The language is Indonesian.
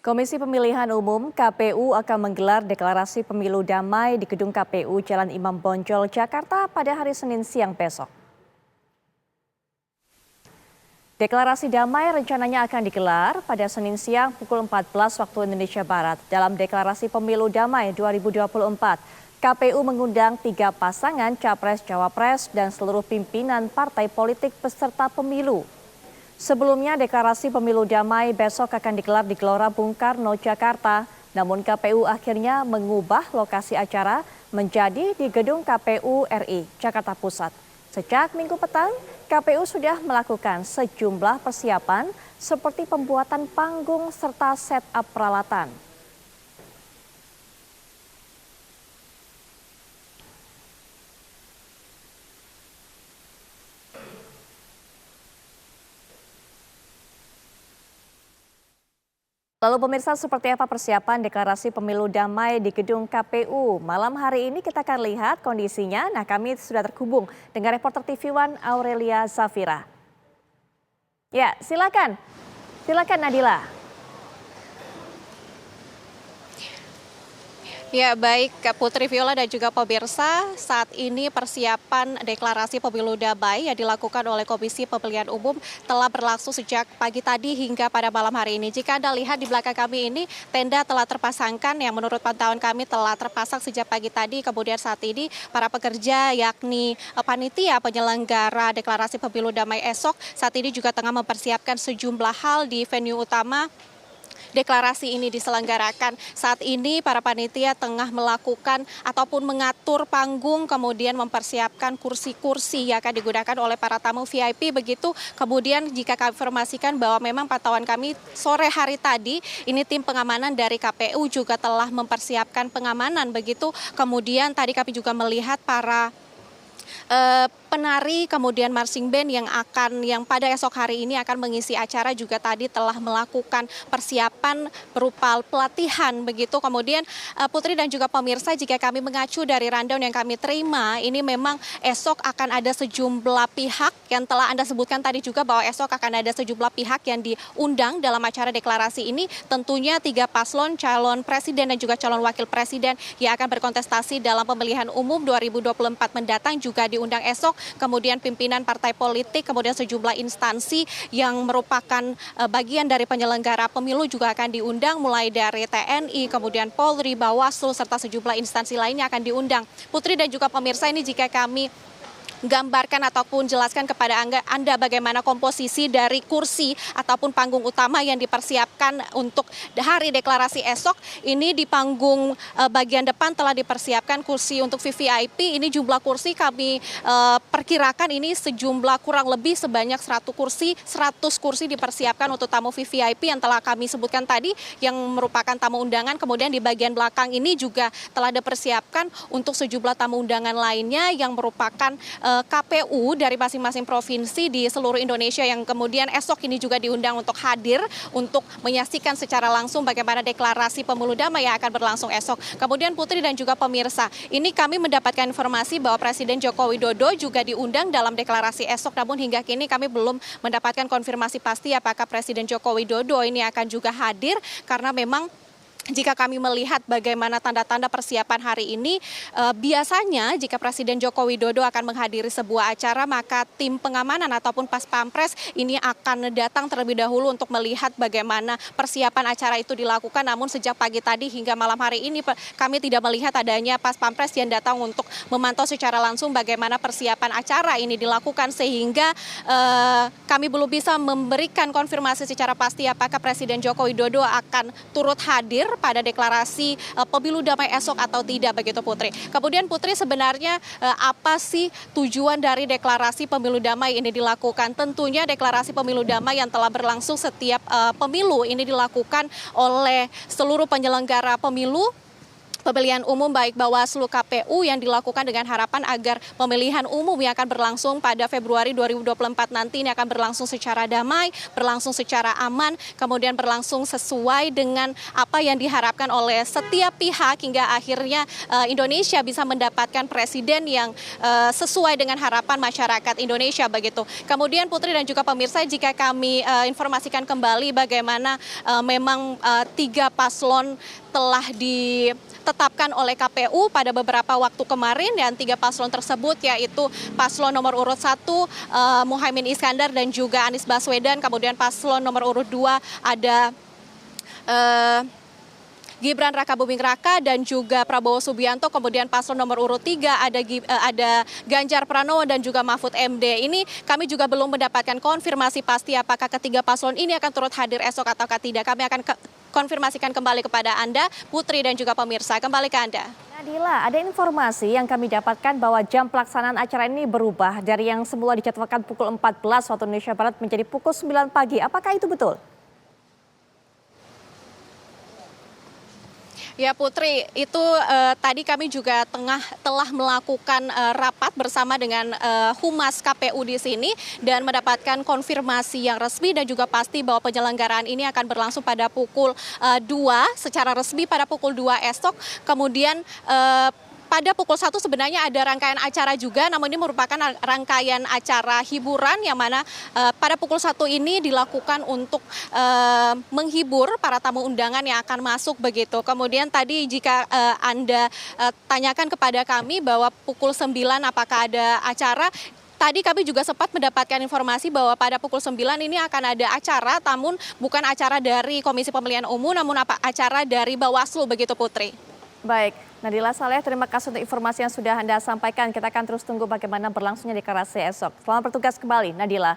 Komisi Pemilihan Umum (KPU) akan menggelar deklarasi pemilu damai di Gedung KPU Jalan Imam Bonjol, Jakarta pada hari Senin siang besok. Deklarasi damai rencananya akan digelar pada Senin siang pukul 14 waktu Indonesia Barat. Dalam deklarasi pemilu damai 2024, KPU mengundang 3 pasangan Capres-Cawapres dan seluruh pimpinan partai politik peserta pemilu. Sebelumnya deklarasi pemilu damai besok akan digelar di Gelora Bung Karno, Jakarta. Namun KPU akhirnya mengubah lokasi acara menjadi di Gedung KPU RI, Jakarta Pusat. Sejak Minggu petang, KPU sudah melakukan sejumlah persiapan seperti pembuatan panggung serta setup peralatan. Lalu pemirsa, seperti apa persiapan deklarasi pemilu damai di Gedung KPU? Malam hari ini kita akan lihat kondisinya. Nah, kami sudah terhubung dengan reporter TV One Aurelia Zafira. Ya, silakan. Silakan Nadila. Ya, baik Putri Viola dan juga pemirsa, saat ini persiapan deklarasi pemilu damai yang dilakukan oleh Komisi Pemilihan Umum telah berlangsung sejak pagi tadi hingga pada malam hari ini. Jika Anda lihat di belakang kami ini, tenda telah terpasangkan yang menurut pantauan kami telah terpasang sejak pagi tadi. Kemudian saat ini para pekerja yakni panitia penyelenggara deklarasi pemilu damai esok saat ini juga tengah mempersiapkan sejumlah hal di venue utama deklarasi ini diselenggarakan. Saat ini para panitia tengah melakukan ataupun mengatur panggung, kemudian mempersiapkan kursi-kursi yang akan digunakan oleh para tamu VIP begitu. Kemudian jika kami informasikan bahwa memang pantauan kami sore hari tadi, ini tim pengamanan dari KPU juga telah mempersiapkan pengamanan begitu. Kemudian tadi kami juga melihat para penari kemudian marching band yang pada esok hari ini akan mengisi acara juga tadi telah melakukan persiapan berupa pelatihan begitu. Kemudian Putri dan juga pemirsa, jika kami mengacu dari rundown yang kami terima, ini memang esok akan ada sejumlah pihak yang telah Anda sebutkan tadi juga bahwa esok akan ada sejumlah pihak yang diundang dalam acara deklarasi ini. Tentunya 3 paslon calon presiden dan juga calon wakil presiden yang akan berkontestasi dalam pemilihan umum 2024 mendatang juga diundang esok. Kemudian pimpinan partai politik, kemudian sejumlah instansi yang merupakan bagian dari penyelenggara pemilu juga akan diundang, mulai dari TNI, kemudian Polri, Bawaslu, serta sejumlah instansi lainnya akan diundang. Putri dan juga pemirsa, ini jika kami gambarkan ataupun jelaskan kepada Anda bagaimana komposisi dari kursi ataupun panggung utama yang dipersiapkan untuk hari deklarasi esok. Ini di panggung bagian depan telah dipersiapkan kursi untuk VVIP. Ini jumlah kursi kami perkirakan ini sejumlah kurang lebih sebanyak 100 kursi dipersiapkan untuk tamu VVIP yang telah kami sebutkan tadi yang merupakan tamu undangan. Kemudian di bagian belakang ini juga telah dipersiapkan untuk sejumlah tamu undangan lainnya yang merupakan KPU dari masing-masing provinsi di seluruh Indonesia yang kemudian esok ini juga diundang untuk hadir untuk menyaksikan secara langsung bagaimana deklarasi pemilu damai yang akan berlangsung esok. Kemudian Putri dan juga pemirsa, ini kami mendapatkan informasi bahwa Presiden Joko Widodo juga diundang dalam deklarasi esok, namun hingga kini kami belum mendapatkan konfirmasi pasti apakah Presiden Joko Widodo ini akan juga hadir, karena memang jika kami melihat bagaimana tanda-tanda persiapan hari ini, biasanya jika Presiden Joko Widodo akan menghadiri sebuah acara, maka tim pengamanan ataupun Pas Pampres ini akan datang terlebih dahulu untuk melihat bagaimana persiapan acara itu dilakukan. Namun sejak pagi tadi hingga malam hari ini kami tidak melihat adanya Pas Pampres yang datang untuk memantau secara langsung bagaimana persiapan acara ini dilakukan, sehingga kami belum bisa memberikan konfirmasi secara pasti apakah Presiden Joko Widodo akan turut hadir pada deklarasi pemilu damai esok atau tidak begitu Putri. Kemudian Putri, sebenarnya apa sih tujuan dari deklarasi pemilu damai ini dilakukan? Tentunya deklarasi pemilu damai yang telah berlangsung setiap pemilu ini dilakukan oleh seluruh penyelenggara pemilu pemilihan umum baik Bawaslu, KPU yang dilakukan dengan harapan agar pemilihan umum yang akan berlangsung pada Februari 2024 nanti ini akan berlangsung secara damai, berlangsung secara aman, kemudian berlangsung sesuai dengan apa yang diharapkan oleh setiap pihak hingga akhirnya Indonesia bisa mendapatkan presiden yang sesuai dengan harapan masyarakat Indonesia begitu. Kemudian Putri dan juga pemirsa, jika kami informasikan kembali bagaimana memang 3 paslon telah ditetapkan oleh KPU pada beberapa waktu kemarin, dan 3 paslon tersebut yaitu paslon nomor urut 1 Muhaimin Iskandar dan juga Anies Baswedan, kemudian paslon nomor urut 2 ada Gibran Rakabuming Raka dan juga Prabowo Subianto, kemudian paslon nomor urut 3 ada Ganjar Pranowo dan juga Mahfud MD. Ini kami juga belum mendapatkan konfirmasi pasti apakah ketiga paslon ini akan turut hadir esok atau tidak. Kami akan konfirmasikan kembali kepada Anda, Putri dan juga pemirsa. Kembali ke Anda. Nadila, ada informasi yang kami dapatkan bahwa jam pelaksanaan acara ini berubah dari yang semula dijadwalkan pukul 14 waktu Indonesia Barat menjadi pukul 9 pagi. Apakah itu betul? Ya Putri, itu tadi kami juga telah melakukan rapat bersama dengan Humas KPU di sini dan mendapatkan konfirmasi yang resmi dan juga pasti bahwa penyelenggaraan ini akan berlangsung pada pukul 2 secara resmi pada pukul 2 esok. Kemudian pada pukul 1 sebenarnya ada rangkaian acara juga, namun ini merupakan rangkaian acara hiburan yang mana pada pukul 1 ini dilakukan untuk menghibur para tamu undangan yang akan masuk begitu. Kemudian tadi jika Anda tanyakan kepada kami bahwa pukul 9 apakah ada acara, tadi kami juga sempat mendapatkan informasi bahwa pada pukul 9 ini akan ada acara, namun bukan acara dari Komisi Pemilihan Umum, namun acara dari Bawaslu begitu Putri. Baik, Nadila Saleh, terima kasih untuk informasi yang sudah Anda sampaikan. Kita akan terus tunggu bagaimana berlangsungnya deklarasi esok. Selamat bertugas kembali, Nadila.